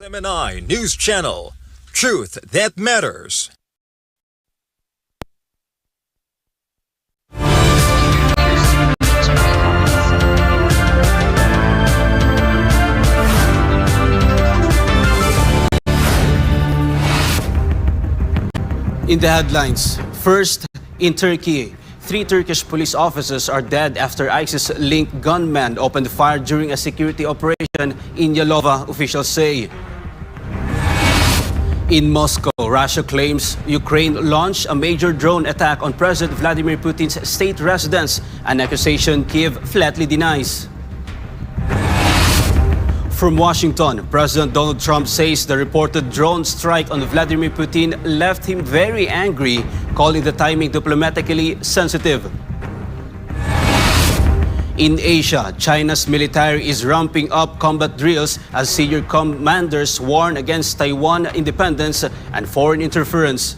SMNI News Channel. Truth that matters. In the headlines, first, in Turkey, 3 Turkish police officers are dead after ISIS-linked gunmen opened fire during a security operation in Yalova, officials say. In Moscow, Russia claims Ukraine launched a major drone attack on President Vladimir Putin's state residence, an accusation Kiev flatly denies. From Washington, President Donald Trump says the reported drone strike on Vladimir Putin left him very angry, calling the timing diplomatically sensitive. In Asia, China's military is ramping up combat drills as senior commanders warn against Taiwan independence and foreign interference.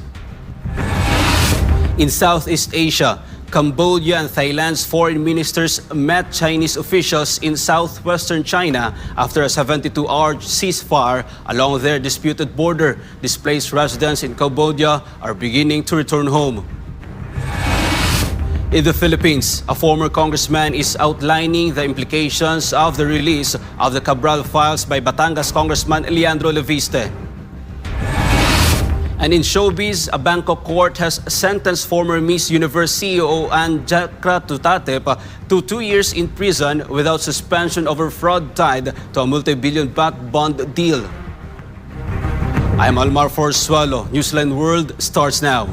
In Southeast Asia, Cambodia and Thailand's foreign ministers met Chinese officials in southwestern China after a 72-hour ceasefire along their disputed border. Displaced residents in Cambodia are beginning to return home. In the Philippines, a former congressman is outlining the implications of the release of the Cabral files by Batangas Congressman Leandro Leviste. And in showbiz, a Bangkok court has sentenced former Miss Universe CEO Ann Jakra Tutatep to 2 years in prison without suspension over fraud tied to a multi-billion baht bond deal. I'm Almar Forsuelo. Newsline World starts now.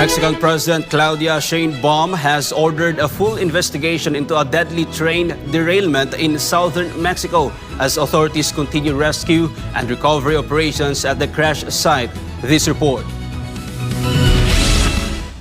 Mexican President Claudia Sheinbaum has ordered a full investigation into a deadly train derailment in southern Mexico as authorities continue rescue and recovery operations at the crash site. This report.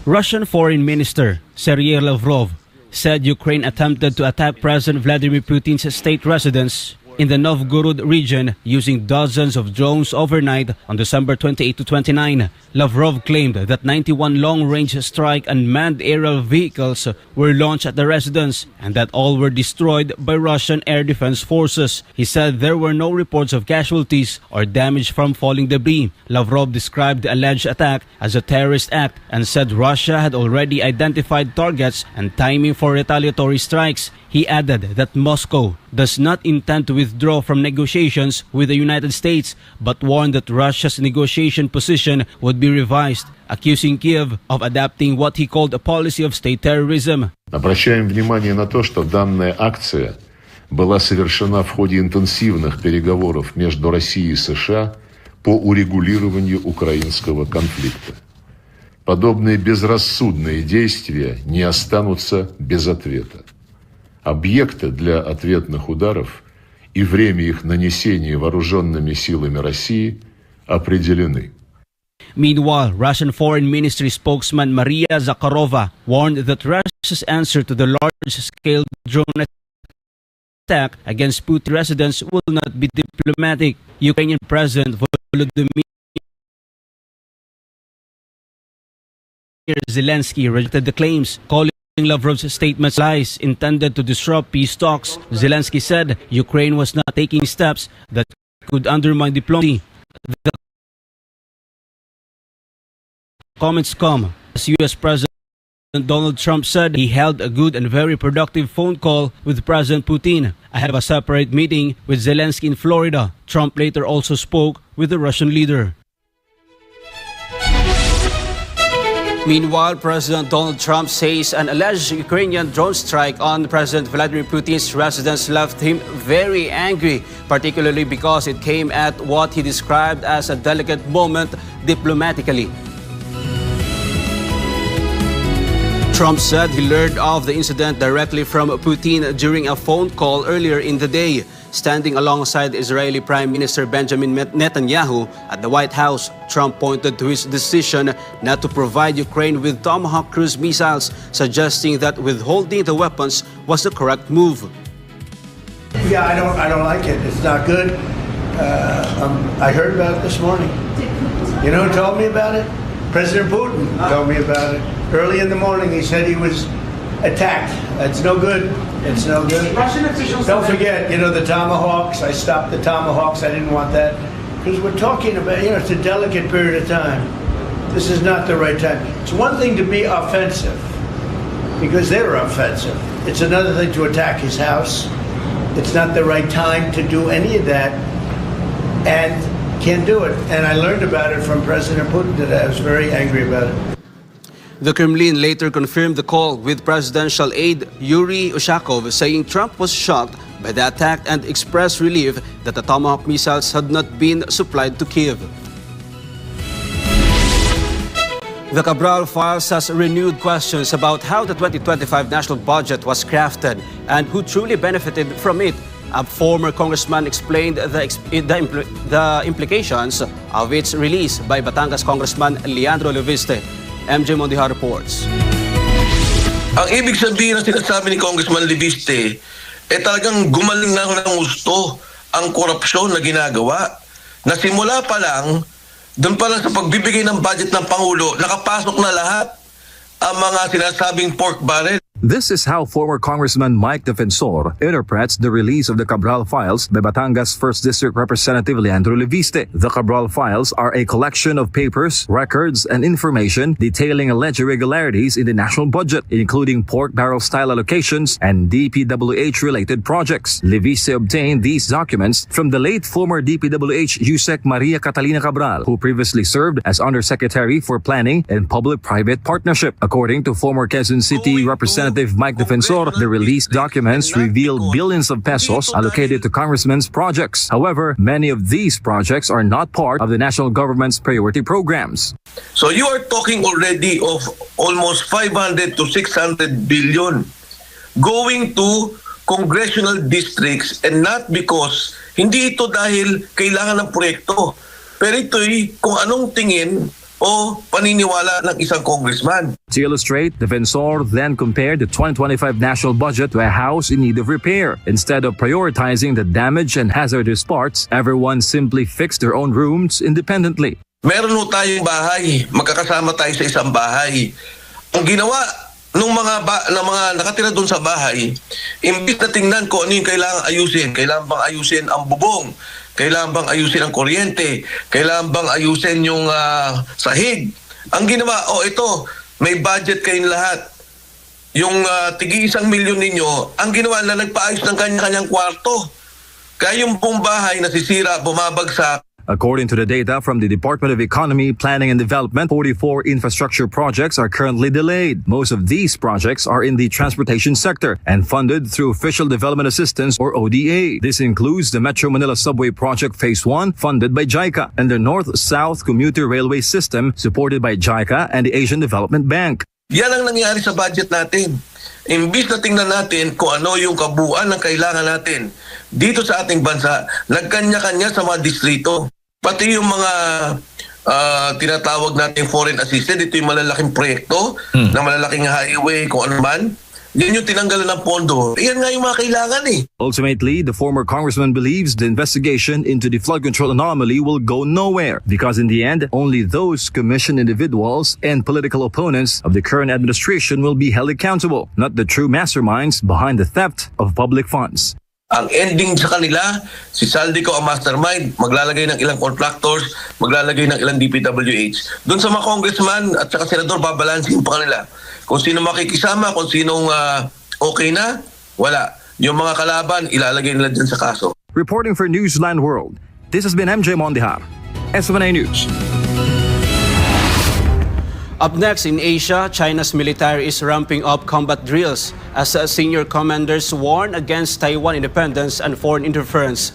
Russian Foreign Minister Sergei Lavrov said Ukraine attempted to attack President Vladimir Putin's state residence in the Novgorod region using dozens of drones overnight on December 28 to 29. Lavrov claimed that 91 long-range strike unmanned aerial vehicles were launched at the residence and that all were destroyed by Russian air defense forces. He said there were no reports of casualties or damage from falling debris. Lavrov described the alleged attack as a terrorist act and said Russia had already identified targets and timing for retaliatory strikes. He added that Moscow does not intend to withdraw from negotiations with the United States but warned that Russia's negotiation position would be revised, accusing Kiev of adapting what he called a policy of state terrorism. Обращаем внимание на то, что данная акция была совершена в ходе интенсивных переговоров между Россией и США по урегулированию украинского конфликта. Подобные безрассудные действия не останутся без ответа. Объекты для ответных ударов и время их нанесения вооруженными силами России определены. Meanwhile, Russian Foreign Ministry spokesman Maria Zakharova warned that Russia's answer to the large-scale drone attack against Putin residents will not be diplomatic. Ukrainian President Volodymyr Zelensky rejected the claims, calling Lavrov's statements lies intended to disrupt peace talks. Zelensky said Ukraine was not taking steps that could undermine diplomacy. The comments come as U.S. President Donald Trump said he held a good and very productive phone call with President Putin ahead of a separate meeting with Zelensky in Florida. Trump later also spoke with the Russian leader. Meanwhile, President Donald Trump says an alleged Ukrainian drone strike on President Vladimir Putin's residence left him very angry, particularly because it came at what he described as a delicate moment diplomatically. Trump said he learned of the incident directly from Putin during a phone call earlier in the day. Standing alongside Israeli Prime Minister Benjamin Netanyahu at the White House, Trump pointed to his decision not to provide Ukraine with Tomahawk cruise missiles, suggesting that withholding the weapons was the correct move. Yeah, I don't like it. It's not good. I heard about it this morning. You know who told me about it? President Putin told me about it. Early in the morning, he said he was attacked. It's no good. It's no good. Russian officials Don't forget, the Tomahawks. I stopped the Tomahawks. I didn't want that because we're talking about, it's a delicate period of time. This is not the right time. It's one thing to be offensive because they're offensive. It's another thing to attack his house. It's not the right time to do any of that, and can't do it. And I learned about it from President Putin today. I was very angry about it. The Kremlin later confirmed the call with presidential aide Yuri Ushakov, saying Trump was shocked by the attack and expressed relief that the Tomahawk missiles had not been supplied to Kiev. The Cabral Files has renewed questions about how the 2025 national budget was crafted and who truly benefited from it. A former congressman explained the implications of its release by Batangas Congressman Leandro Leviste. MJ Mondijar reports. Ang ibig sabihin ng sinasabi ni Congressman Leviste, talagang gumaling na ng gusto ang korupsyon na ginagawa. Na simula pa lang, doon pa lang sa pagbibigay ng budget ng Pangulo, nakapasok na lahat ang mga sinasabing pork barrel. This is how former Congressman Mike Defensor interprets the release of the Cabral Files by Batangas 1st District Representative Leandro Leviste. The Cabral Files are a collection of papers, records, and information detailing alleged irregularities in the national budget, including pork barrel-style allocations and DPWH-related projects. Leviste obtained these documents from the late former DPWH Yusek Maria Catalina Cabral, who previously served as Undersecretary for Planning and Public-Private Partnership. According to former Quezon City Representative Mike Defensor, the released documents reveal billions of pesos allocated to congressmen's projects. However, many of these projects are not part of the national government's priority programs. So you are talking already of almost 500 to 600 billion going to congressional districts, and not because hindi ito dahil kailangan ng proyekto, pero ito'y kung anong tingin o paniniwala ng isang congressman. To illustrate, Defensor then compared the 2025 national budget to a house in need of repair. Instead of prioritizing the damaged and hazardous parts, everyone simply fixed their own rooms independently. Meron ho tayong bahay, magkakasama tayo sa isang bahay. Ang ginawa ng mga nakatira doon sa bahay, imbis na tingnan ko ano yung kailangan bang ayusin ang bubong, kailangan bang ayusin ang kuryente, kailangan bang ayusin yung sahig. Ang ginawa, ito, may budget kayong lahat. Yung tigi 1 milyon ninyo, ang ginawa na nagpaayos ng kanya-kanyang kwarto. Kaya yung buong bahay nasisira, bumabagsak. According to the data from the Department of Economy, Planning and Development, 44 infrastructure projects are currently delayed. Most of these projects are in the transportation sector and funded through Official Development Assistance or ODA. This includes the Metro Manila Subway Project Phase 1 funded by JICA and the North-South Commuter Railway System supported by JICA and the Asian Development Bank. Yan ang nangyari sa budget natin. Imbis na tingnan natin kung ano yung kabuuan ng kailangan natin dito sa ating bansa, nagkanya-kanya sa mga distrito. Pati yung mga tinatawag natin foreign assistance, ito yung malalaking proyekto, na malalaking highway, kung ano man, yan yung tinanggalan ng pondo. Yan nga yung mga kailangan eh. Ultimately, the former congressman believes the investigation into the flood control anomaly will go nowhere because in the end, only those commissioned individuals and political opponents of the current administration will be held accountable, not the true masterminds behind the theft of public funds. Ang ending sa kanila, si Saldico ang mastermind, maglalagay ng ilang contractors, maglalagay ng ilang DPWH. Doon sa mga congressman at saka senador, babalansin pa kanila. Kung sino makikisama, kung sinong okay na, wala. Yung mga kalaban, ilalagay nila dyan sa kaso. Reporting for Newsline World, this has been MJ Mondijar, SMNI News. Up next in Asia, China's military is ramping up combat drills as senior commanders warn against Taiwan independence and foreign interference.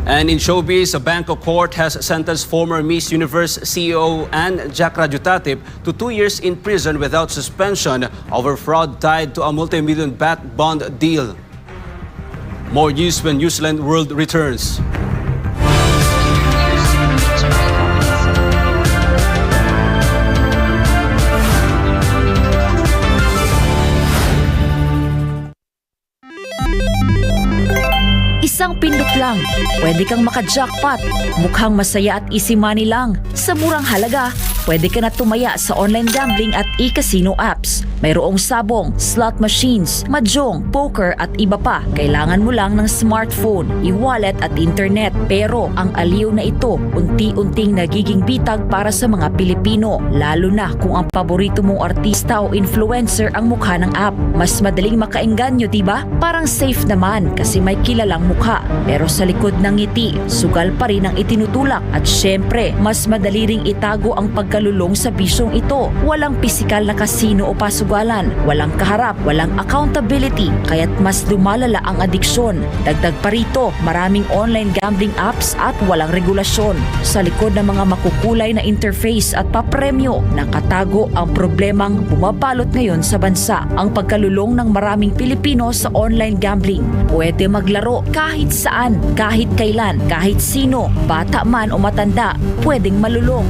And in showbiz, a Bangkok court has sentenced former Miss Universe CEO Anne Jack Rajutatip to 2 years in prison without suspension over fraud tied to a multi-million baht bond deal. More news when Newsline World returns. Isang pindot lang, pwede kang maka-jackpot. Mukhang masaya at easy money lang. Sa murang halaga, pwede ka na tumaya sa online gambling at e-casino apps. Mayroong sabong, slot machines, mahjong, poker at iba pa. Kailangan mo lang ng smartphone, e-wallet at internet. Pero ang aliw na ito unti-unting nagiging bitag para sa mga Pilipino, lalo na kung ang paborito mong artista o influencer ang mukha ng app. Mas madaling makaengganyo, diba? Parang safe naman kasi may kilalang mukha. Pero sa likod ng ngiti, sugal pa rin ang itinutulak. At syempre, mas madali ring itago ang pagkalulong sa bisyong ito. Walang pisikal na kasino o pasugalan, walang kaharap, walang accountability, kaya't mas lumalala ang adiksyon. Dagdag pa rito, maraming online gambling apps at walang regulasyon. Sa likod ng mga makukulay na interface at papremyo, nakatago ang problemang bumabalot ngayon sa bansa. Ang pagkalulong ng maraming Pilipino sa online gambling. Pwede maglaro kahit saan, kahit kailan, kahit sino, bata man o matanda, pwedeng malulong.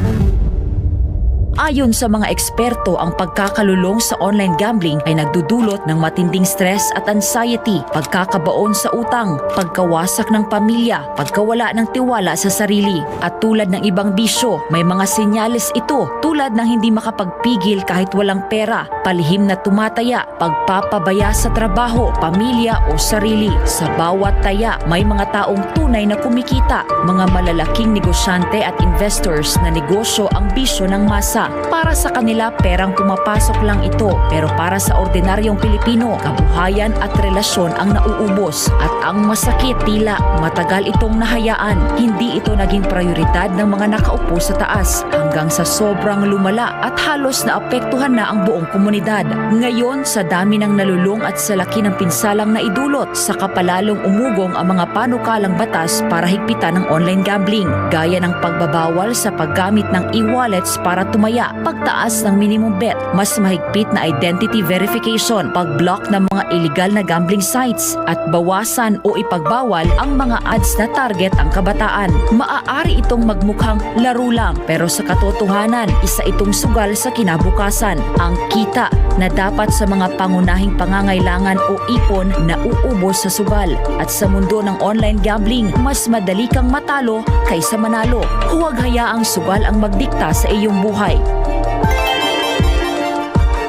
Ayon sa mga eksperto, ang pagkakalulong sa online gambling ay nagdudulot ng matinding stress at anxiety, pagkakabaon sa utang, pagkawasak ng pamilya, pagkawala ng tiwala sa sarili. At tulad ng ibang bisyo, may mga senyales ito tulad ng hindi makapagpigil kahit walang pera, palihim na tumataya, pagpapabaya sa trabaho, pamilya o sarili. Sa bawat taya, may mga taong tunay na kumikita, mga malalaking negosyante at investors na negosyo ang bisyo ng masa. Para sa kanila, perang pumapasok lang ito, pero para sa ordinaryong Pilipino, kabuhayan at relasyon ang nauubos. At ang masakit, tila matagal itong nahayaan. Hindi ito naging prioridad ng mga nakaupo sa taas hanggang sa sobrang lumala at halos naapektuhan na ang buong komunidad. Ngayon, sa dami ng nalulung at sa laki ng pinsalang naidulot, sa kapalalong umugong ang mga panukalang batas para higpitan ng online gambling, gaya ng pagbabawal sa paggamit ng e-wallets para tumaya, pagtaas ng minimum bet, mas mahigpit na identity verification, pag-block ng mga illegal na gambling sites, at bawasan o ipagbawal ang mga ads na target ang kabataan. Maaari itong magmukhang laro lang, pero sa katotohanan, isa itong sugal sa kinabukasan. Ang kita na dapat sa mga pangunahing pangangailangan o ipon na uubos sa sugal. At sa mundo ng online gambling, mas madali kang matalo kaysa manalo. Huwag hayaang sugal ang magdikta sa iyong buhay.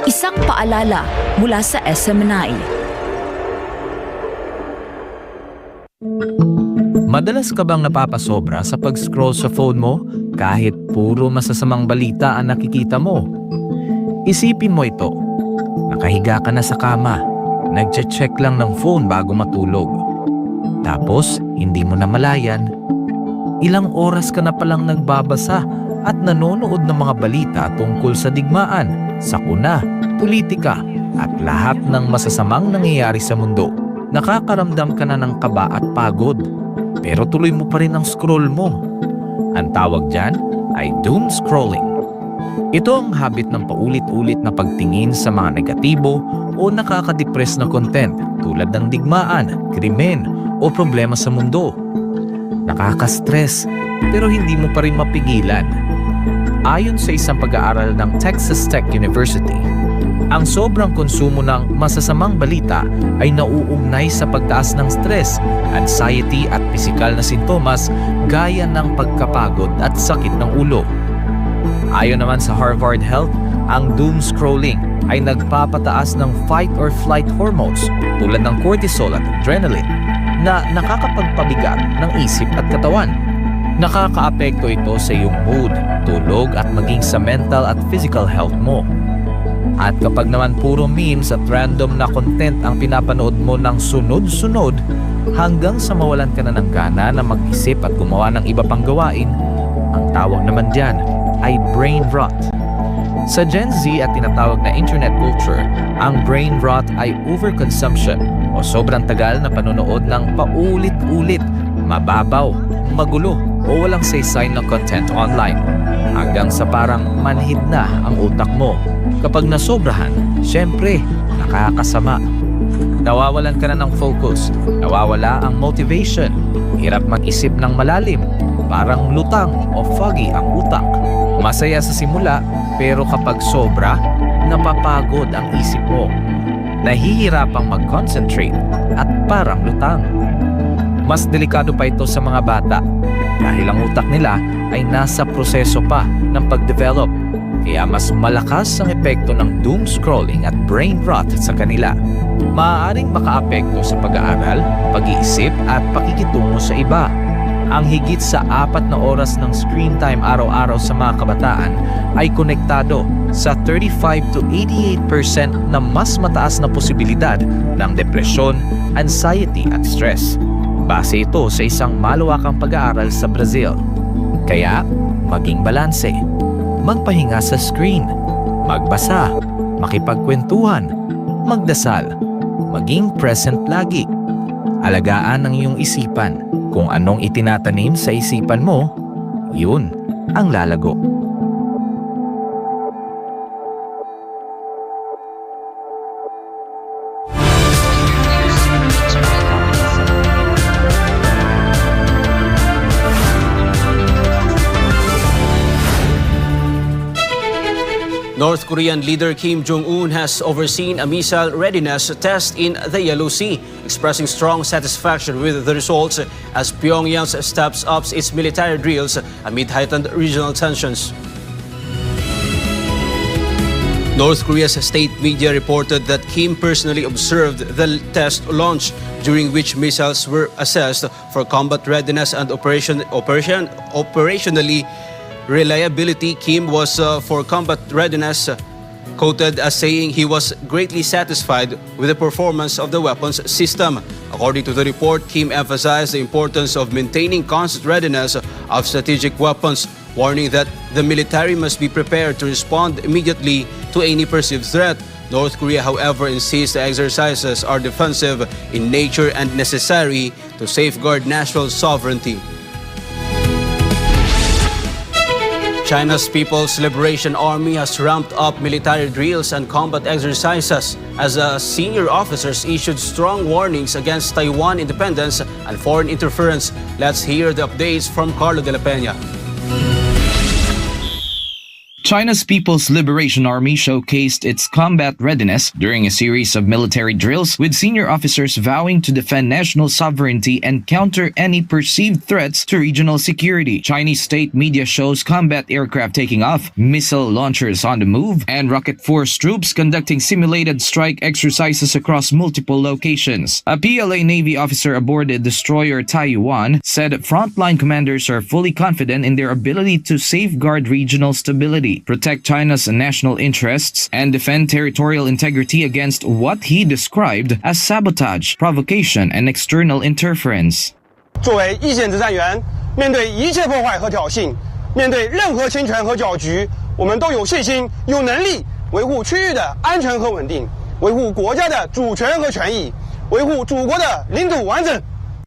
Isang paalala mula sa SMNI. Madalas ka bang napapasobra sa pag-scroll sa phone mo kahit puro masasamang balita ang nakikita mo? Isipin mo ito. Nakahiga ka na sa kama, nagche-check lang ng phone bago matulog. Tapos, hindi mo na malayan, ilang oras ka na palang nagbabasa at nanonood ng mga balita tungkol sa digmaan, sakuna, politika, at lahat ng masasamang nangyayari sa mundo. Nakakaramdam ka na ng kaba at pagod, pero tuloy mo pa rin ang scroll mo. Ang tawag dyan ay doom scrolling. Ito ang habit ng paulit-ulit na pagtingin sa mga negatibo o nakaka-depress na content tulad ng digmaan, krimen o problema sa mundo. Nakaka-stress pero hindi mo pa rin mapigilan. Ayon sa isang pag-aaral ng Texas Tech University, ang sobrang konsumo ng masasamang balita ay nauugnay sa pagtaas ng stress, anxiety at pisikal na sintomas gaya ng pagkapagod at sakit ng ulo. Ayon naman sa Harvard Health, ang doom scrolling ay nagpapataas ng fight or flight hormones tulad ng cortisol at adrenaline na nakakapagpabigat ng isip at katawan. Nakakaapekto ito sa iyong mood, tulog at maging sa mental at physical health mo. At kapag naman puro memes at random na content ang pinapanood mo ng sunod-sunod hanggang sa mawalan ka na ng gana na mag-isip at gumawa ng iba pang gawain, ang tawag naman dyan ay brain rot. Sa Gen Z at tinatawag na internet culture, ang brain rot ay overconsumption o sobrang tagal na panonood ng paulit-ulit, mababaw, magulo o walang saysay na content online hanggang sa parang manhid na ang utak mo. Kapag nasobrahan, syempre, nakakasama. Nawawalan ka na ng focus, nawawala ang motivation, hirap mag-isip ng malalim, parang lutang o foggy ang utak. Masaya sa simula, pero kapag sobra, napapagod ang isip mo. Nahihirapang mag-concentrate at parang lutang. Mas delikado pa ito sa mga bata dahil ang utak nila ay nasa proseso pa ng pag-develop. kaya mas malakas ang epekto ng doom scrolling at brain rot sa kanila. Maaaring makaapekto sa pag-aaral, pag-iisip at pakikitungo sa iba. Ang higit sa 4 na oras ng screen time araw-araw sa mga kabataan ay konektado sa 35 to 88% na mas mataas na posibilidad ng depresyon, anxiety at stress. Base ito sa isang malawakang pag-aaral sa Brazil. Kaya, maging balanse. Magpahinga sa screen. Magbasa. Makipagkwentuhan. Magdasal. Maging present lagi. Alagaan ang iyong isipan. Kung anong itinatanim sa isipan mo, yun ang lalago. North Korean leader Kim Jong-un has overseen a missile readiness test in the Yellow Sea, expressing strong satisfaction with the results as Pyongyang steps up its military drills amid heightened regional tensions. North Korea's state media reported that Kim personally observed the test launch, during which missiles were assessed for combat readiness and operationally reliability. Kim was for combat readiness quoted as saying he was greatly satisfied with the performance of the weapons system. According to the report, Kim emphasized the importance of maintaining constant readiness of strategic weapons, warning that the military must be prepared to respond immediately to any perceived threat. North Korea, however, insists the exercises are defensive in nature and necessary to safeguard national sovereignty. China's People's Liberation Army has ramped up military drills and combat exercises as senior officers issued strong warnings against Taiwan independence and foreign interference. Let's hear the updates from Carlo de la Peña. China's People's Liberation Army showcased its combat readiness during a series of military drills, with senior officers vowing to defend national sovereignty and counter any perceived threats to regional security. Chinese state media shows combat aircraft taking off, missile launchers on the move, and rocket force troops conducting simulated strike exercises across multiple locations. A PLA Navy officer aboard the destroyer Taiwan said frontline commanders are fully confident in their ability to safeguard regional stability, protect China's national interests, and defend territorial integrity against what he described as sabotage, provocation, and external interference. 作为一线之战员，面对一切破坏和挑衅，面对任何侵权和搅局，我们都有信心、有能力维护区域的安全和稳定，维护国家的主权和权益，维护祖国的领土完整。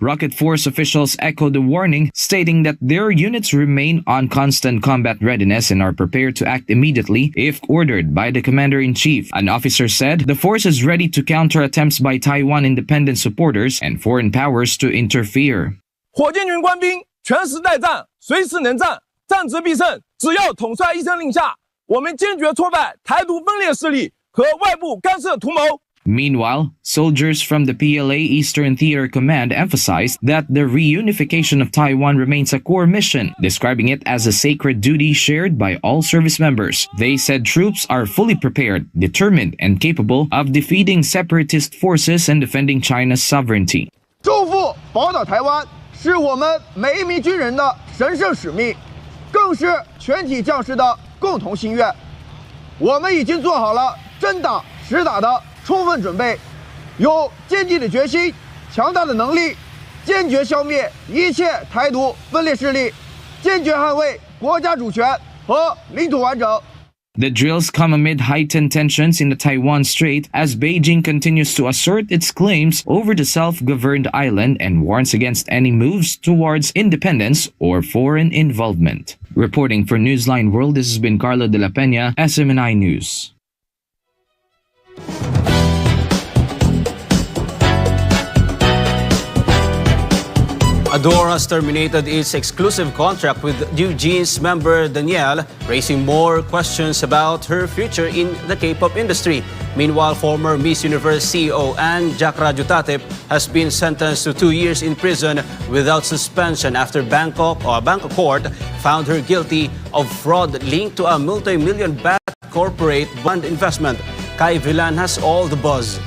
Rocket Force officials echoed the warning, stating that their units remain on constant combat readiness and are prepared to act immediately if ordered by the commander-in-chief. An officer said the force is ready to counter attempts by Taiwan independent supporters and foreign powers to interfere. 火箭军官兵全时待战，随时能战，战之必胜。只要统帅一声令下，我们坚决挫败台独分裂势力和外部干涉图谋。 Meanwhile, soldiers from the PLA Eastern Theater Command emphasized that the reunification of Taiwan remains a core mission, describing it as a sacred duty shared by all service members. They said troops are fully prepared, determined, and capable of defeating separatist forces and defending China's sovereignty. 收复宝岛台湾是我们每一名军人的神圣使命，更是全体将士的共同心愿。我们已经做好了真打实打的 充分准备，有坚定的决心、强大的能力，坚决消灭一切台独分裂势力，坚决捍卫国家主权和领土完整。 The drills come amid heightened tensions in the Taiwan Strait as Beijing continues to assert its claims over the self-governed island and warns against any moves towards independence or foreign involvement. Reporting for Newsline World, this has been Carlo de la Peña, SMNI News. Adore has terminated its exclusive contract with New Jeans member Danielle, raising more questions about her future in the K-pop industry. Meanwhile, former Miss Universe CEO Anne Jakrajutatep has been sentenced to 2 years in prison without suspension after Bangkok court found her guilty of fraud linked to a multi-million baht corporate bond investment. Kai Villan has all the buzz.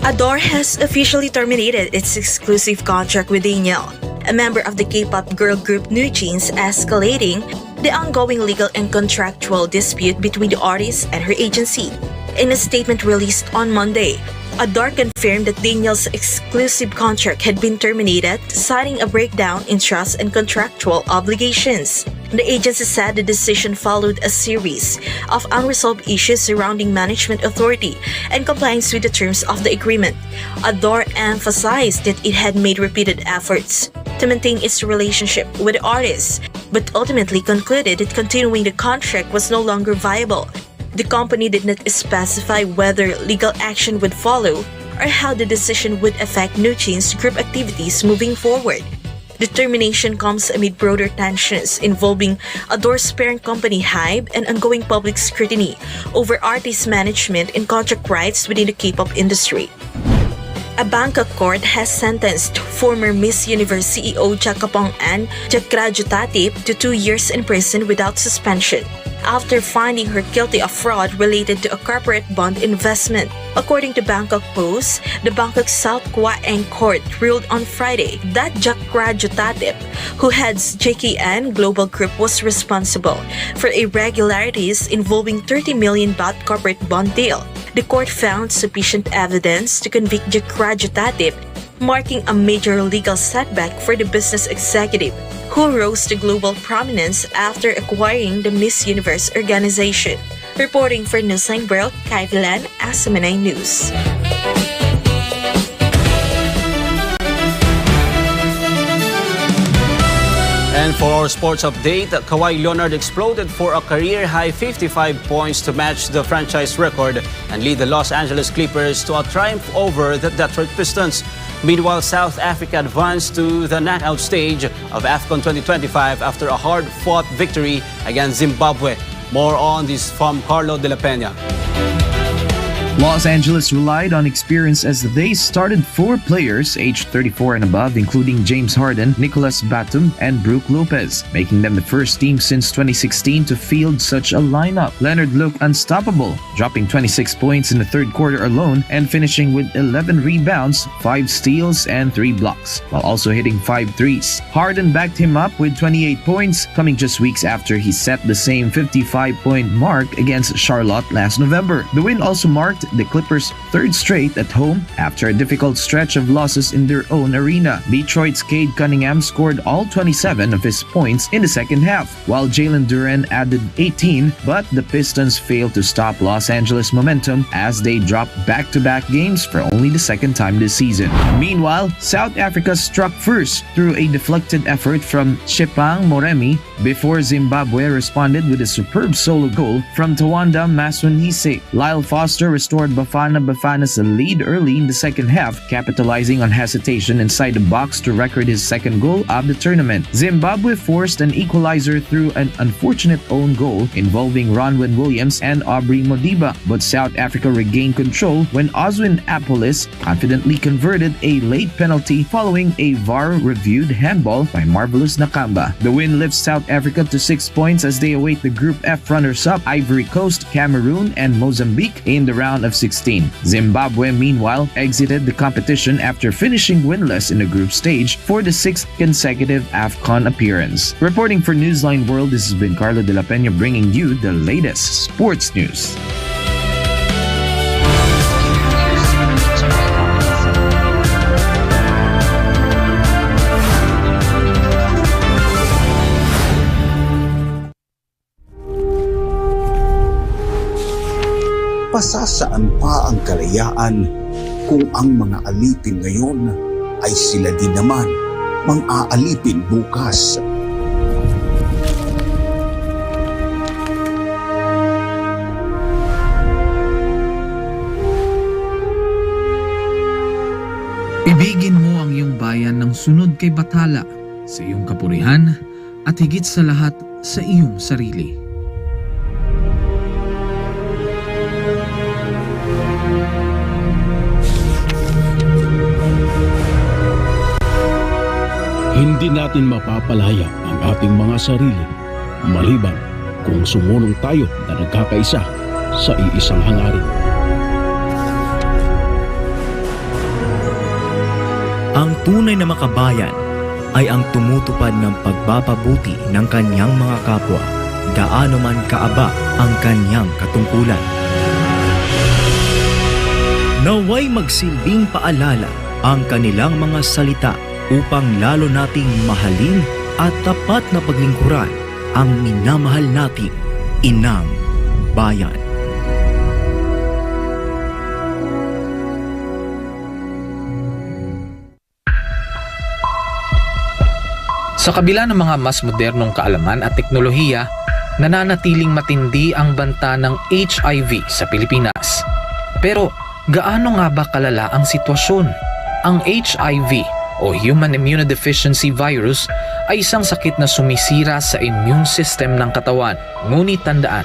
Adore has officially terminated its exclusive contract with Daniel, a member of the K-pop girl group New Jeans, escalating the ongoing legal and contractual dispute between the artist and her agency. In a statement released on Monday, Adore confirmed that Daniel's exclusive contract had been terminated, citing a breakdown in trust and contractual obligations. The agency said the decision followed a series of unresolved issues surrounding management authority and compliance with the terms of the agreement. Adore emphasized that it had made repeated efforts to maintain its relationship with the artist, but ultimately concluded that continuing the contract was no longer viable. The company did not specify whether legal action would follow or how the decision would affect New Jeans group activities moving forward. The termination comes amid broader tensions involving Adore's parent company Hybe and ongoing public scrutiny over artist management and contract rights within the K-pop industry. A Bangkok court has sentenced former Miss Universe CEO Jakapong-an Jakrajutatip to 2 years in prison without suspension after finding her guilty of fraud related to a corporate bond investment. According to Bangkok Post, the Bangkok South Kua Aing Court ruled on Friday that Jakrajutatip, who heads JKN Global Group, was responsible for irregularities involving 30 million baht corporate bond deal. The court found sufficient evidence to convict Jakrajutatip, marking a major legal setback for the business executive, who rose to global prominence after acquiring the Miss Universe organization. Reporting for Newsline World, Kai Villan, SMNI News. And for our sports update, Kawhi Leonard exploded for a career-high 55 points to match the franchise record and lead the Los Angeles Clippers to a triumph over the Detroit Pistons. Meanwhile, South Africa advanced to the knockout stage of AFCON 2025 after a hard-fought victory against Zimbabwe. More on this from Carlo de la Peña. Los Angeles relied on experience as they started 4 players aged 34 and above, including James Harden, Nicolas Batum, and Brook Lopez, making them the first team since 2016 to field such a lineup. Leonard looked unstoppable, dropping 26 points in the third quarter alone and finishing with 11 rebounds, 5 steals, and 3 blocks, while also hitting 5 threes. Harden backed him up with 28 points, coming just weeks after he set the same 55-point mark against Charlotte last November. The win also marked the Clippers' 3rd straight at home after a difficult stretch of losses in their own arena. Detroit's Cade Cunningham scored all 27 of his points in the second half, while Jalen Duren added 18, but the Pistons failed to stop Los Angeles' momentum as they dropped back-to-back games for only the second time this season. Meanwhile, South Africa struck first through a deflected effort from Tshepang Moremi before Zimbabwe responded with a superb solo goal from Tawanda Maswanise. Lyle Foster restored Bafana's lead early in the second half, capitalizing on hesitation inside the box to record his second goal of the tournament. Zimbabwe forced an equalizer through an unfortunate own goal involving Ronwen Williams and Aubrey Modiba, but South Africa regained control when Oswin Apolis confidently converted a late penalty following a VAR-reviewed handball by Marvelous Nakamba. The win lifts South Africa to 6 points as they await the Group F runners-up Ivory Coast, Cameroon, and Mozambique in the round of 16. Zimbabwe, meanwhile, exited the competition after finishing winless in the group stage for the 6th consecutive AFCON appearance. Reporting for Newsline World, this has been Carlo de la Peña bringing you the latest sports news. Pasasaan pa ang kalayaan kung ang mga alipin ngayon ay sila din naman mang-aalipin bukas. Ibigin mo ang iyong bayan ng sunod kay Bathala, sa iyong kapurihan at higit sa lahat sa iyong sarili. Hindi natin mapapalaya ang ating mga sarili maliban kung sumulong tayo na nagkakaisa sa iisang hangarin. Ang tunay na makabayan ay ang tumutupad ng pagpapabuti ng kanyang mga kapwa, gaano man kaaba ang kanyang katungkulan. Naway magsilbing paalala ang kanilang mga salita upang lalo nating mahalin at tapat na paglingkuran ang minamahal nating inang bayan. Sa kabila ng mga mas modernong kaalaman at teknolohiya, nananatiling matindi ang banta ng HIV sa Pilipinas. Pero gaano nga ba kalala ang sitwasyon? Ang HIV o Human Immunodeficiency Virus ay isang sakit na sumisira sa immune system ng katawan. Ngunit tandaan,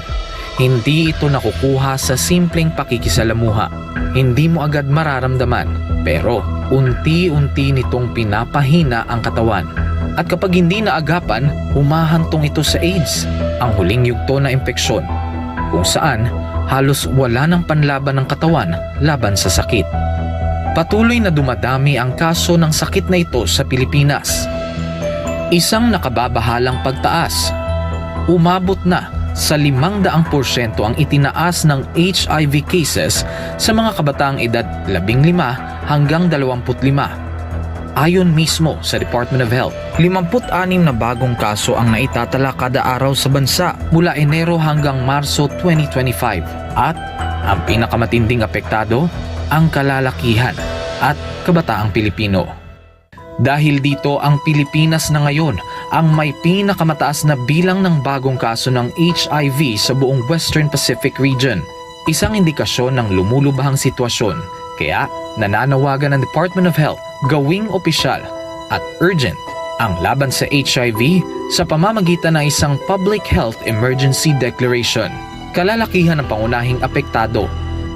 hindi ito nakukuha sa simpleng pakikisalamuha. Hindi mo agad mararamdaman, pero unti-unti nitong pinapahina ang katawan. At kapag hindi naagapan, humahantong ito sa AIDS, ang huling yugto na impeksyon, kung saan halos wala ng panlaban ng katawan laban sa sakit. Patuloy na dumadami ang kaso ng sakit na ito sa Pilipinas. Isang nakababahalang pagtaas. Umabot na sa 500% ang itinaas ng HIV cases sa mga kabataang edad 15 hanggang 25. Ayon mismo sa Department of Health, 56 na bagong kaso ang naitatala kada araw sa bansa mula Enero hanggang Marso 2025. At ang pinakamatinding apektado, ang kalalakihan at kabataang Pilipino. Dahil dito, ang Pilipinas na ngayon ang may pinakamataas na bilang ng bagong kaso ng HIV sa buong Western Pacific region. Isang indikasyon ng lumulubhang sitwasyon. Kaya nananawagan ng Department of Health gawing opisyal at urgent ang laban sa HIV sa pamamagitan ng isang Public Health Emergency Declaration. Kalalakihan ng pangunahing apektado.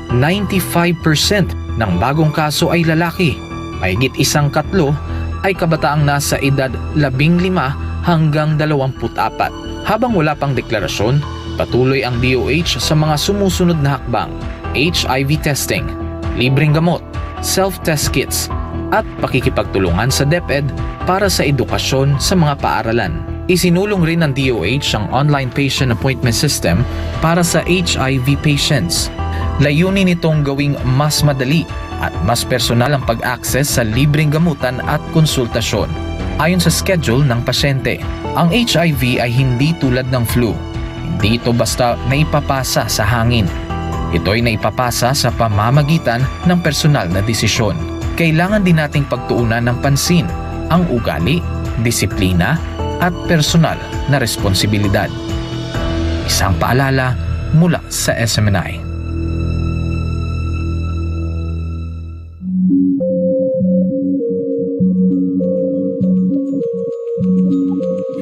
95% ng bagong kaso ay lalaki. Mahigit 1/4 ay kabataang nasa edad 15 hanggang 24. Habang wala pang deklarasyon, patuloy ang DOH sa mga sumusunod na hakbang: HIV testing, libreng gamot, self-test kits, at pakikipagtulungan sa DepEd para sa edukasyon sa mga paaralan. Isinulong rin ng DOH ang online patient appointment system para sa HIV patients. Layunin nitong gawing mas madali at mas personal ang pag-access sa libreng gamutan at konsultasyon. Ayon sa schedule ng pasyente, ang HIV ay hindi tulad ng flu. Hindi ito basta naipapasa sa hangin. Ito ay naipapasa sa pamamagitan ng personal na desisyon. Kailangan din nating pagtuunan ng pansin ang ugali, disiplina, at personal na responsibilidad. Isang paalala mula sa SMNI.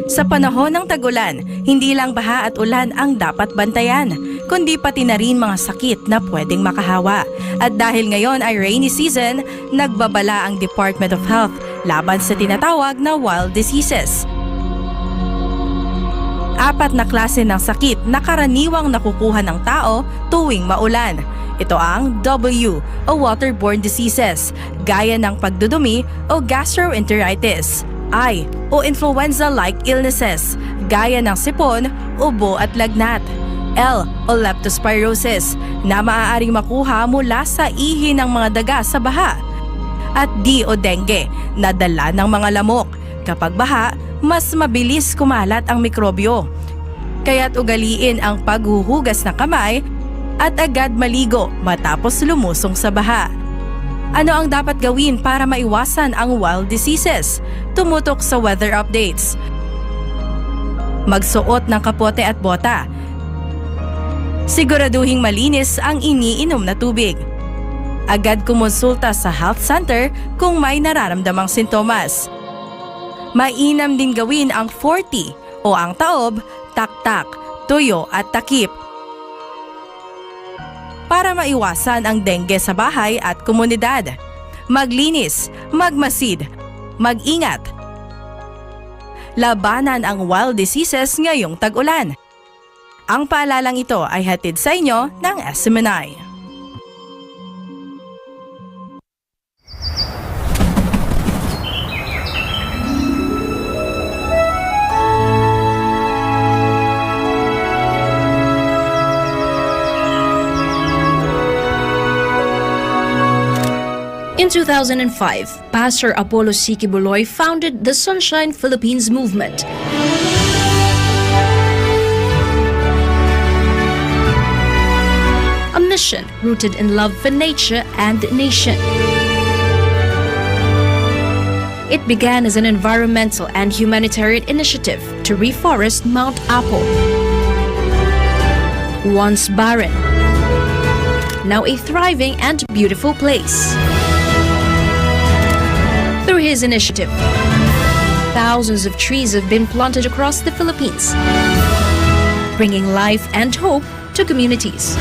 Sa panahon ng tag-ulan, hindi lang baha at ulan ang dapat bantayan, kundi pati na rin mga sakit na pwedeng makahawa. At dahil ngayon ay rainy season, nagbabala ang Department of Health laban sa tinatawag na wild diseases. 4 na klase ng sakit na karaniwang nakukuha ng tao tuwing maulan. Ito ang W o waterborne diseases, gaya ng pagdudumi o gastroenteritis. I o influenza-like illnesses, gaya ng sipon, ubo at lagnat. L o leptospirosis, na maaaring makuha mula sa ihi ng mga daga sa baha. At D o dengue, na dala ng mga lamok. Kapag baha, mas mabilis kumalat ang mikrobyo. Kaya't ugaliin ang paghuhugas ng kamay at agad maligo matapos lumusong sa baha. Ano ang dapat gawin para maiwasan ang wild diseases? Tumutok sa weather updates. Magsuot ng kapote at bota. Siguraduhing malinis ang iniinom na tubig. Agad kumonsulta sa health center kung may nararamdamang sintomas. Mainam din gawin ang 40 o ang taob, taktak, tuyo at takip para maiwasan ang dengue sa bahay at komunidad. Maglinis, magmasid, mag-ingat. labanan ang wild diseases ngayong tag-ulan. Ang paalalang ito ay hatid sa inyo ng SMNI. In 2005, Pastor Apollo C. Kibuloy founded the Sunshine Philippines movement. A mission rooted in love for nature and nation. It began as an environmental and humanitarian initiative to reforest Mount Apo, once barren, now a thriving and beautiful place. Through his initiative, thousands of trees have been planted across the Philippines, bringing life and hope to communities.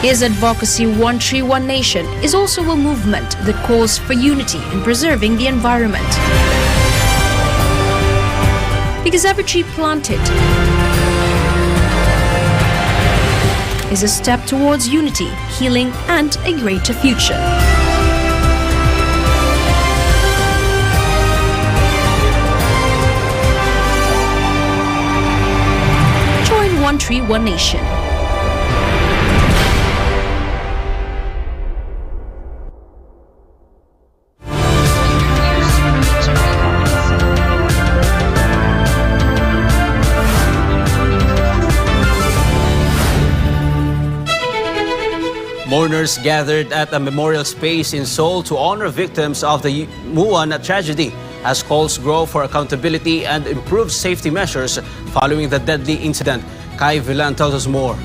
His advocacy, One Tree, One Nation, is also a movement that calls for unity in preserving the environment. Because every tree planted is a step towards unity, healing, and a greater future. Join One Tree, One Nation. Mourners gathered at a memorial space in Seoul to honor victims of the Muan tragedy as calls grow for accountability and improved safety measures following the deadly incident. Kai Villan tells us more.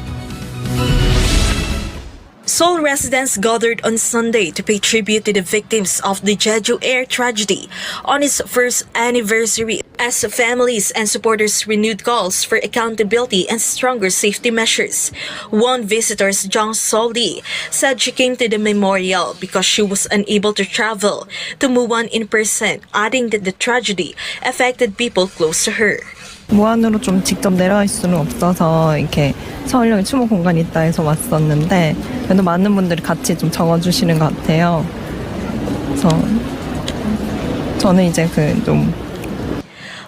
Seoul residents gathered on Sunday to pay tribute to the victims of the Jeju Air tragedy on its first anniversary as families and supporters renewed calls for accountability and stronger safety measures. One visitor, Jang Soldi, said she came to the memorial because she was unable to travel to Muan in person, adding that the tragedy affected people close to her. 무안으로 좀 직접 내려갈 수는 없어서 이렇게 서울역에 추모 공간이 있다 해서 왔었는데 그래도 많은 분들이 같이 좀 적어주시는 것 같아요. 그래서 저는 이제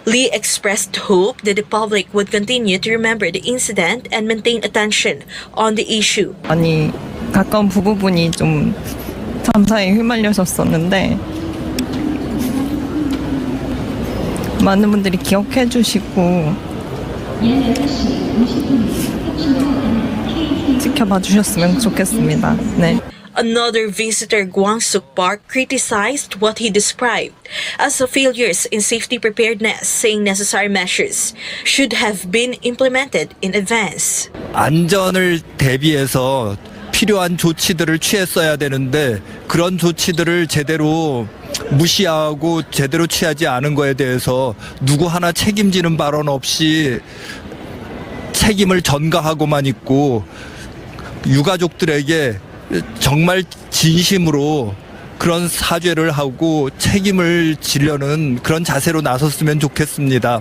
Lee expressed hope that the public would continue to remember the incident and maintain attention on the issue. 많이 가까운 부부분이 좀 참사에 휘말려졌었는데 많은 분들이 기억해 주시고 지켜봐 주셨으면 좋겠습니다. 네. Another visitor, Gwang-suk Park, criticized what he described as failures in safety preparedness, saying necessary measures should have been implemented in advance. 안전을 대비해서 필요한 조치들을 취했어야 되는데 그런 조치들을 제대로 무시하고 제대로 취하지 않은 거에 대해서 누구 하나 책임지는 발언 없이 책임을 전가하고만 있고 유가족들에게 정말 진심으로 그런 사죄를 하고 책임을 지려는 그런 자세로 나섰으면 좋겠습니다.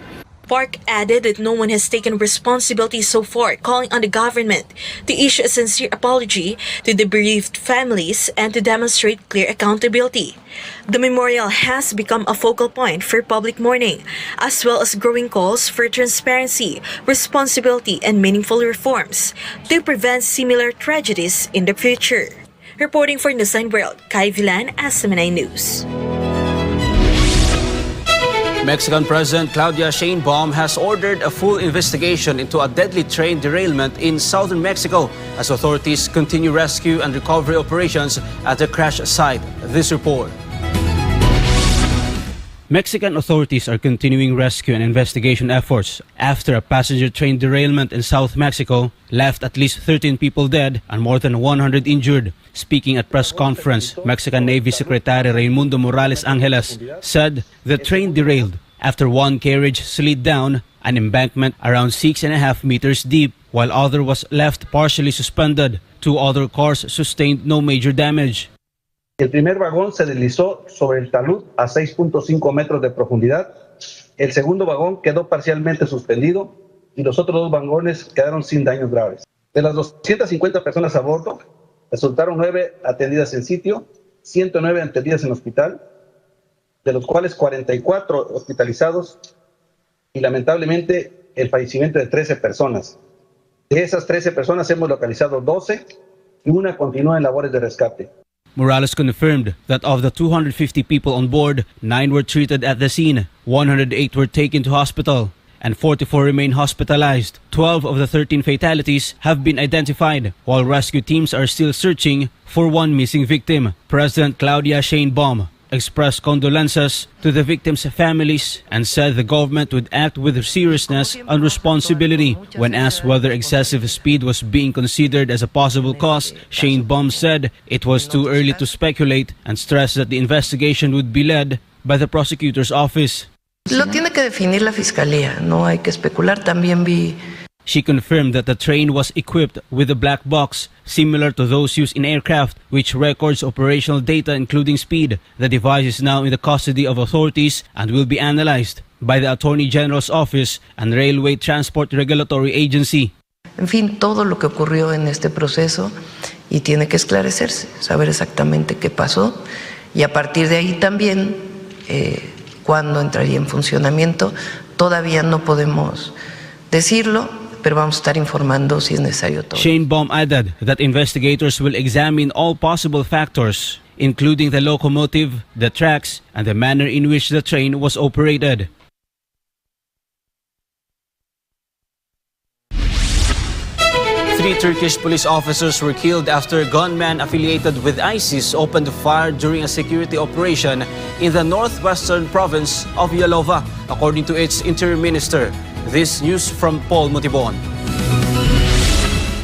Park added that no one has taken responsibility so far, calling on the government to issue a sincere apology to the bereaved families and to demonstrate clear accountability. The memorial has become a focal point for public mourning, as well as growing calls for transparency, responsibility, and meaningful reforms to prevent similar tragedies in the future. Reporting for Newsline World, Kai Villan, SMNI News. Mexican President Claudia Sheinbaum has ordered a full investigation into a deadly train derailment in southern Mexico as authorities continue rescue and recovery operations at the crash site. This report. Mexican authorities are continuing rescue and investigation efforts after a passenger train derailment in South Mexico left at least 13 people dead and more than 100 injured. Speaking at press conference, Mexican Navy Secretary Raimundo Morales Angeles said the train derailed after one carriage slid down an embankment around 6.5 meters deep while other was left partially suspended. Two other cars sustained no major damage. El primer vagón se deslizó sobre el talud a 6.5 metros de profundidad. El segundo vagón quedó parcialmente suspendido y los otros dos vagones quedaron sin daños graves. De las 250 personas a bordo, resultaron 9 atendidas en sitio, 109 atendidas en hospital, de los cuales 44 hospitalizados y lamentablemente el fallecimiento de 13 personas. De esas 13 personas hemos localizado 12 y una continúa en labores de rescate. Morales confirmed that of the 250 people on board, 9 were treated at the scene, 108 were taken to hospital, and 44 remain hospitalized. 12 of the 13 fatalities have been identified, while rescue teams are still searching for one missing victim. President Claudia Sheinbaum expressed condolences to the victims' families and said the government would act with seriousness and responsibility. When asked whether excessive speed was being considered as a possible cause, Sheinbaum said it was too early to speculate and stressed that the investigation would be led by the prosecutor's office. Lo tiene que definir la fiscalía, no hay que especular. También vi. She confirmed that the train was equipped with a black box similar to those used in aircraft, which records operational data including speed. The device is now in the custody of authorities and will be analyzed by the Attorney General's Office and Railway Transport Regulatory Agency. En fin, todo lo que ocurrió en este proceso y tiene que esclarecerse, saber exactamente qué pasó y a partir de ahí también cuándo entraría en funcionamiento. Todavía no podemos decirlo, pero vamos a estar informando si es necesario todo. Sheinbaum added that investigators will examine all possible factors, including the locomotive, the tracks, and the manner in which the train was operated. Three Turkish police officers were killed after a gunman affiliated with ISIS opened fire during a security operation in the northwestern province of Yalova, according to its interim minister. This news from Paul Mutibon.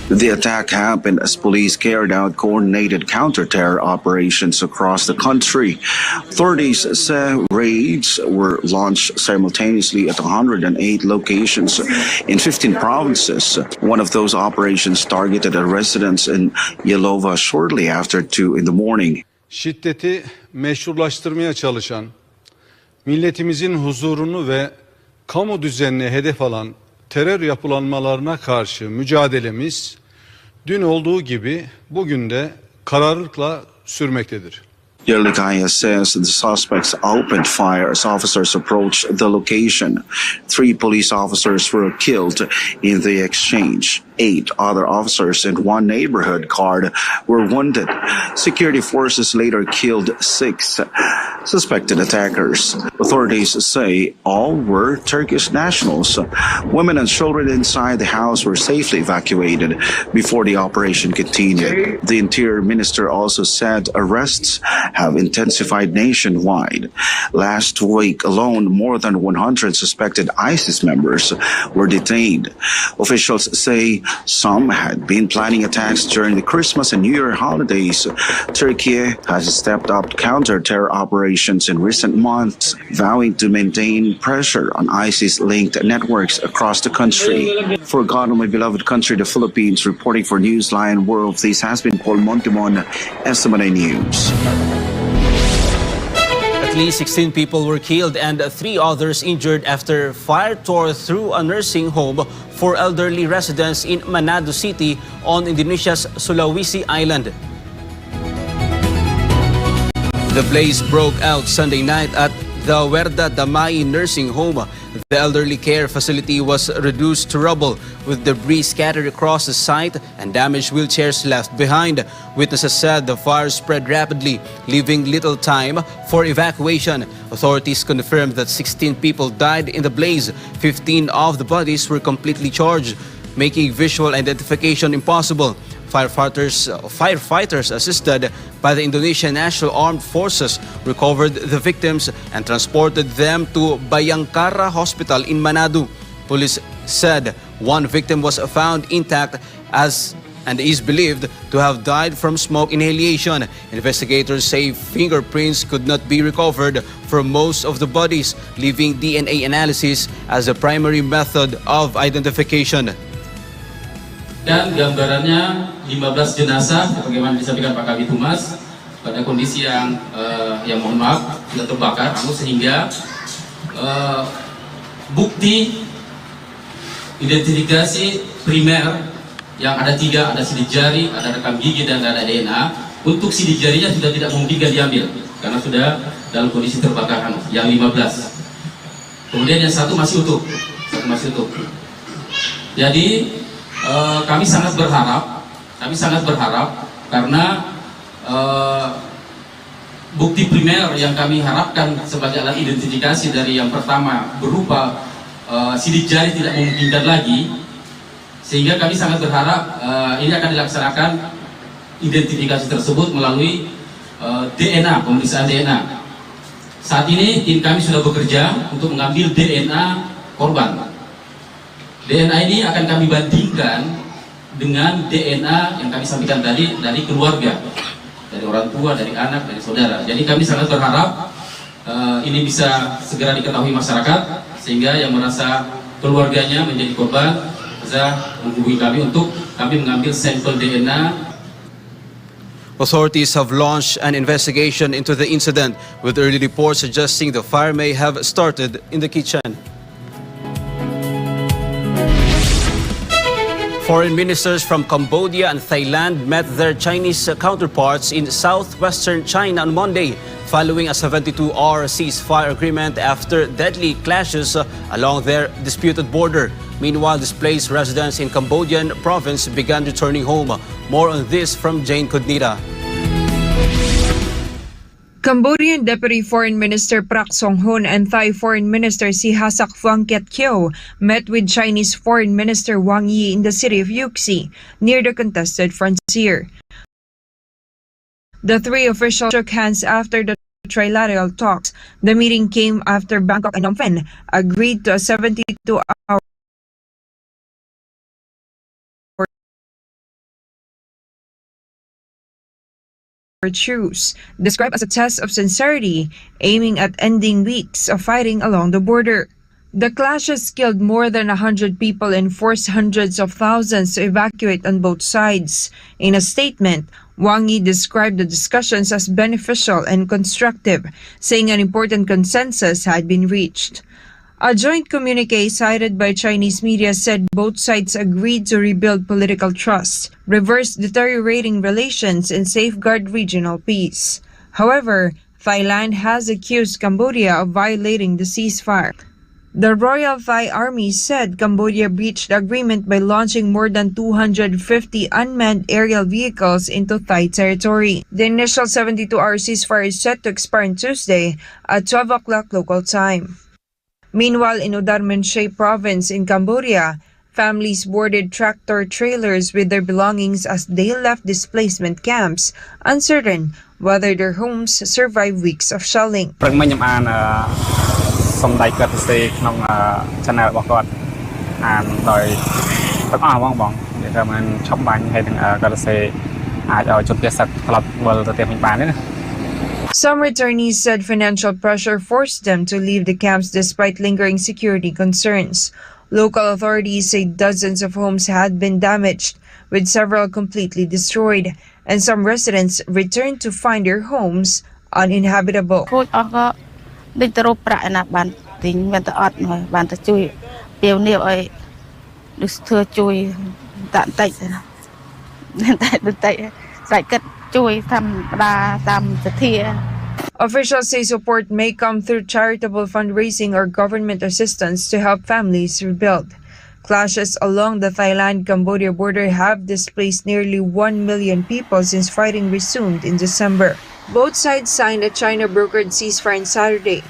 The attack happened as police carried out coordinated counter-terror operations across the country. Authorities say raids were launched simultaneously at 108 locations in 15 provinces. One of those operations targeted a residence in Yalova shortly after 2 in the morning. Şiddeti meşrulaştırmaya çalışan, milletimizin huzurunu ve kamu düzenine hedef alan terör yapılanmalarına karşı mücadelemiz dün olduğu gibi bugün de kararlılıkla sürmektedir. Yerlikaya says the suspects opened fire as officers approached the location. 3 police officers were killed in the exchange. 8 other officers and 1 neighborhood guard were wounded. Security forces later killed 6 suspected attackers. Authorities say all were Turkish nationals. Women and children inside the house were safely evacuated before the operation continued. The Interior Minister also said arrests have intensified nationwide. Last week alone, more than 100 suspected ISIS members were detained. Officials say some had been planning attacks during the Christmas and New Year holidays. Turkey has stepped up counter-terror operations in recent months, vowing to maintain pressure on ISIS-linked networks across the country. For God and my beloved country, the Philippines, reporting for Newsline World, this has been Paul Montimon, SMNI News. At least 16 people were killed and 3 others injured after fire tore through a nursing home for elderly residents in Manado City on Indonesia's Sulawesi Island. The blaze broke out Sunday night at the Werda Damai nursing home. The elderly care facility was reduced to rubble, with debris scattered across the site and damaged wheelchairs left behind. Witnesses said the fire spread rapidly, leaving little time for evacuation. Authorities confirmed that 16 people died in the blaze. 15 of the bodies were completely charged, making visual identification impossible. Firefighters assisted by the Indonesian National Armed Forces recovered the victims and transported them to Bayangkara Hospital in Manado. Police said 1 victim was found intact and is believed to have died from smoke inhalation. Investigators say fingerprints could not be recovered from most of the bodies, leaving DNA analysis as the primary method of identification. Dan gambarannya 15 jenazah, sebagaimana disampaikan Pak Kabid Humas, pada kondisi yang mohon maaf sudah terbakar, sehingga bukti identifikasi primer yang ada 3, ada sidik jari, ada rekam gigi, dan ada DNA. Untuk sidik jarinya sudah tidak memungkinkan diambil karena sudah dalam kondisi terbakar, yang 15. Kemudian yang satu masih utuh, Jadi kami sangat berharap karena bukti primer yang kami harapkan sebagai alat identifikasi dari yang pertama berupa sidik jari tidak memungkinkan lagi, sehingga kami sangat berharap ini akan dilaksanakan identifikasi tersebut melalui DNA, pemeriksaan DNA. Saat ini tim kami sudah bekerja untuk mengambil DNA korban. DNA ini akan kami bandingkan dengan DNA yang kami sampaikan tadi dari keluarga, dari orang tua, dari anak, dari saudara. Jadi kami sangat berharap ini bisa segera diketahui masyarakat, sehingga yang merasa keluarganya menjadi korban bisa menghubungi kami untuk kami mengambil sampel DNA. Authorities have launched an investigation into the incident, with early reports suggesting the fire may have started in the kitchen. Foreign ministers from Cambodia and Thailand met their Chinese counterparts in southwestern China on Monday, following a 72-hour ceasefire agreement after deadly clashes along their disputed border. Meanwhile, displaced residents in Cambodian province began returning home. More on this from Jane Cudnita. Cambodian Deputy Foreign Minister Prak Songhon and Thai Foreign Minister Sihasak Phuangket Kyo met with Chinese Foreign Minister Wang Yi in the city of Yuxi, near the contested frontier. The three officials shook hands after the trilateral talks. The meeting came after Bangkok and Phnom Penh agreed to a 72-hour truce, described as a test of sincerity, aiming at ending weeks of fighting along the border. The clashes killed more than 100 people and forced hundreds of thousands to evacuate on both sides. In a statement, Wang Yi described the discussions as beneficial and constructive, saying an important consensus had been reached. A joint communique cited by Chinese media said both sides agreed to rebuild political trust, reverse deteriorating relations, and safeguard regional peace. However, Thailand has accused Cambodia of violating the ceasefire. The Royal Thai Army said Cambodia breached the agreement by launching more than 250 unmanned aerial vehicles into Thai territory. The initial 72-hour ceasefire is set to expire on Tuesday at 12 o'clock local time. Meanwhile, in Udar-Menchay province in Cambodia, families boarded tractor trailers with their belongings as they left displacement camps, uncertain whether their homes survive weeks of shelling. សម្ដេចគាត់ទៅសេក្នុង channel របស់គាត់អានដោយទាំងអស់បងនិយាយថាมันឈប់បាញ់ហើយនឹងគាត់ទៅសេអាចឲ្យជនភៀសសាក់ត្រឡប់វិលទៅផ្ទះវិញបានទេណា Some returnees said financial pressure forced them to leave the camps despite lingering security concerns. Local authorities say dozens of homes had been damaged, with several completely destroyed, and some residents returned to find their homes uninhabitable. ដូចទៅរកប្រាក់ណាបានទិញមិនទៅអត់បានទៅជួយពេលនេះឲ្យដូចធ្វើជួយតាក់តិចតែស្រេចគិតជួយធម្មតាតាមសទ្ធា Officials say support may come through charitable fundraising or government assistance to help families rebuild. Clashes along the Thailand-Cambodia border have displaced nearly 1 million people since fighting resumed in December. Both sides signed a China-brokered ceasefire on Saturday,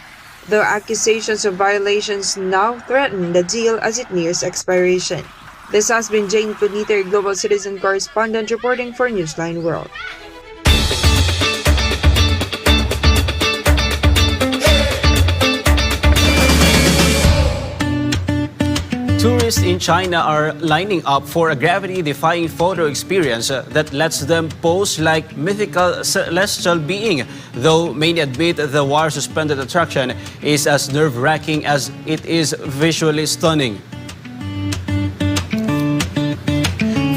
though accusations of violations now threaten the deal as it nears expiration. This has been Jane Cudnita, Global Citizen Correspondent, reporting for Newsline World. Tourists in China are lining up for a gravity-defying photo experience that lets them pose like mythical celestial being, though many admit the wire-suspended attraction is as nerve-wracking as it is visually stunning.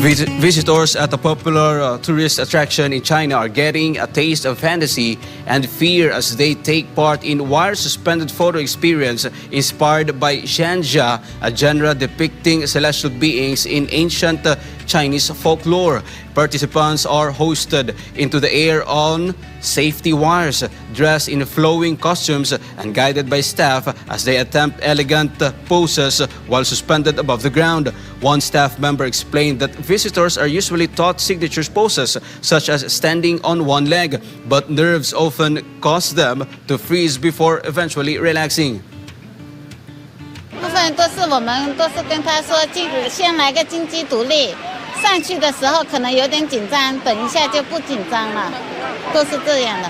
Visitors at a popular tourist attraction in China are getting a taste of fantasy and fear as they take part in wire-suspended photo experience inspired by Xianjia, a genre depicting celestial beings in ancient Chinese folklore. Participants are hoisted into the air on safety wires, dressed in flowing costumes and guided by staff as they attempt elegant poses while suspended above the ground. One staff member explained that visitors are usually taught signature poses such as standing on one leg, but nerves often cause them to freeze before eventually relaxing. 部分都是我们都是跟他说，先来个金鸡独立，上去的时候可能有点紧张，等一下就不紧张了，都是这样的。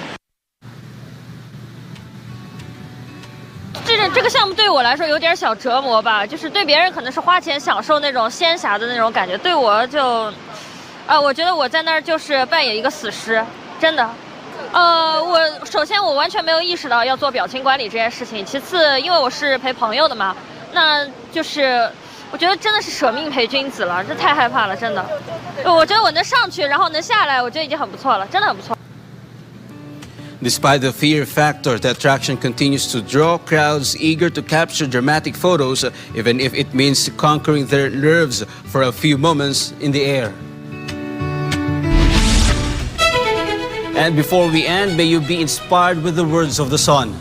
这个项目对我来说有点小折磨吧，就是对别人可能是花钱享受那种仙侠的那种感觉，对我就，我觉得我在那儿就是扮演一个死尸，真的。我首先我完全没有意识到要做表情管理这件事情，其次因为我是陪朋友的嘛，那就是我觉得真的是舍命陪君子了，这太害怕了，真的。我觉得我能上去，然后能下来，我觉得已经很不错了，真的很不错。Despite the fear factor, the attraction continues to draw crowds eager to capture dramatic photos, even if it means conquering their nerves for a few moments in the air. And before we end, may you be inspired with the words of the sun.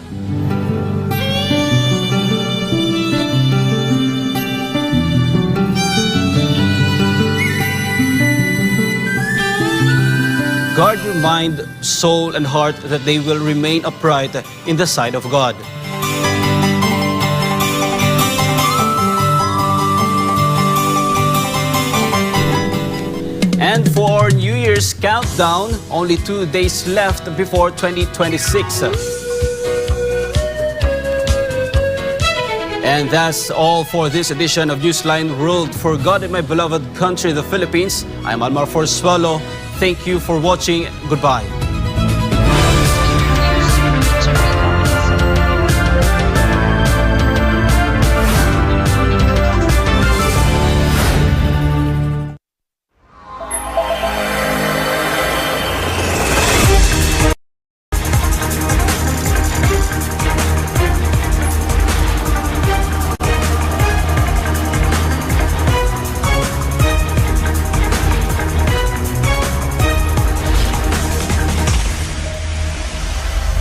Guard your mind, soul, and heart that they will remain upright in the sight of God. And for our New Year's countdown, only 2 days left before 2026. And that's all for this edition of Newsline World for God and my beloved country, the Philippines. I'm Almar Forzuelo. Thank you for watching. Goodbye.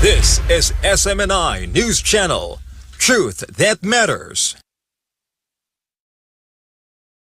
This is SMNI News Channel. Truth that matters.